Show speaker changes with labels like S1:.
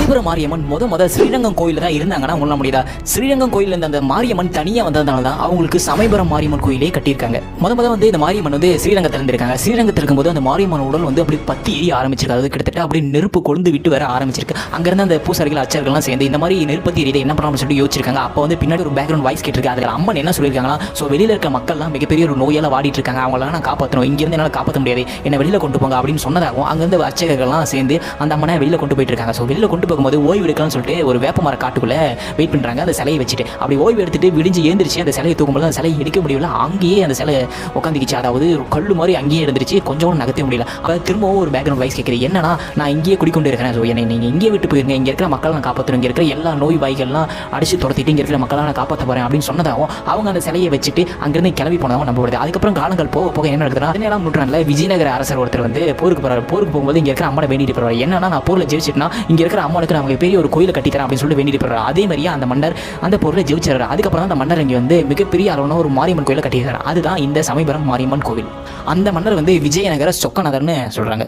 S1: சமயபுரம் மாரியம்மன் முத ஸ்ரீரங்கம் கோயிலில் தான் இருந்தாங்கன்னா சொல்ல முடியுதா? ஸ்ரீரங்கம் கோயிலில் இருந்த அந்த மாரியம்மன் தனியாக வந்ததுனால தான் அவங்களுக்கு சமயபுரம் மாரியம்மன் கோயிலே கட்டியிருக்காங்க. முத வந்து இந்த மாரியம்மன் வந்து ஸ்ரீரங்கத்தில் இருந்திருக்காங்க. ஸ்ரீரங்கத்தில் இருக்கும்போது அந்த மாரியம்மன் உடல் வந்து அப்படி பத்தி எரிய ஆரம்பிச்சிருக்கு. அது கிட்டத்தட்ட அப்படி நெருப்பு கொழுந்து விட்டு வர ஆரம்பிச்சிருக்கு. அங்கேருந்து அந்த பூசாரிகள் அச்சர்கள்லாம் சேர்ந்து இந்த மாதிரி நெருப்பத்தி எரியுது என்ன பண்ணலாம்னு சொல்லிட்டு யோசிச்சிருக்காங்க. அப்போ வந்து பின்னாடி ஒரு பேக்ரவுண்ட் வாய்ஸ் கேட்டிருக்கு. அதில் அம்மன் என்ன சொல்லியிருக்காங்களா, ஸோ வெளியில் இருக்க மக்கள்லாம் மிகப்பெரிய ஒரு நோயால் வாடிட்டு இருக்காங்க, அவங்களாம் நான் காப்பாற்றணும், இங்கேருந்து என்னால் காப்பாற்ற முடியாது, என்னை வெளியில் கொண்டு போங்க அப்படின்னு சொன்னதாகவும் அங்கேருந்து அச்சகர்கள்லாம் சேர்ந்து அந்த அம்மனை வெளியில் கொண்டு போயிட்டு இருக்காங்க. ஸோ வெளியில் கொண்டு போகும்போது ஓய்வு எடுக்கலாம்னு சொல்லிட்டு ஒரு வேப்பமர காட்டுக்குள்ளே வெயிட் பண்ணுறாங்க. அந்த சிலையை வச்சுட்டு அப்படி ஓய்வு எடுத்துட்டு விடிஞ்சு ஏந்திரிச்சு அந்த சிலையை தூக்கும்போது அந்த சிலையை எடுக்க முடியல. அங்கேயே அந்த சிலை உட்காந்துக்கிச்சு. அதாவது கல்லு மாதிரி அங்கேயே இருந்துருச்சு. கொஞ்சம் நகர்த்த முடியல. அப்போ திரும்பவும் ஒரு பேக்ரவுண்ட் வாய்ஸ் கேட்குறது, என்னன்னா நான் இங்கேயே குடிக்கொண்டு இருக்கிறேன், ஸோ என்னை நீங்கள் இங்கே விட்டு போயிருங்க, இங்கே இருக்கிற மக்களை நான் காப்பாற்றணும், இங்கே இருக்கிற எல்லா நோய் வாய்கள்லாம் அடிச்சு துரத்திட்டு இங்கே இருக்கிற மக்களை நான் காப்பாற்ற போகிறேன் அப்படின்னு சொன்னதாகவும் அவங்க அந்த சிலையை வச்சுட்டு அங்கேருந்து கிளம்பி போனதாகவும் நம்பப்படுது. அதுக்கப்புறம் காலங்கள் போக போக என்ன நடக்குதுன்னா 17ஆம் நூற்றாண்டில் விஜயநகர அரசர் ஒருத்தர் வந்து போருக்கு போகிறார். போருக்கு போகும்போது இங்கே இருக்கிற அம்மனை வேண்டிட்டு போகிறார். என்னன்னா நான் போரில் ஜெயிச்சிட்டுனா இங்கே இருக்கிற அம்மனுக்கு நான் பெரிய ஒரு கோயிலை கட்டித்தரேன் அப்படின்னு சொல்லிட்டு வேண்டிட்டு போகிறார். அதே மாதிரியே அந்த மன்னர் அந்த போரில் ஜெயிச்சார். அதுக்கப்புறம் தான் அந்த மன்னர் இங்கே வந்து மிகப்பெரிய அளவான ஒரு மாரியம்மன் கோயிலை கட்டியிருக்காரு. அதுதான் இந்த சமயபுரம் மாரியம்மன் கோவில். அந்த மன்னர் வந்து விஜயநகர சொக்கநகர்னு சொல்கிறாங்க.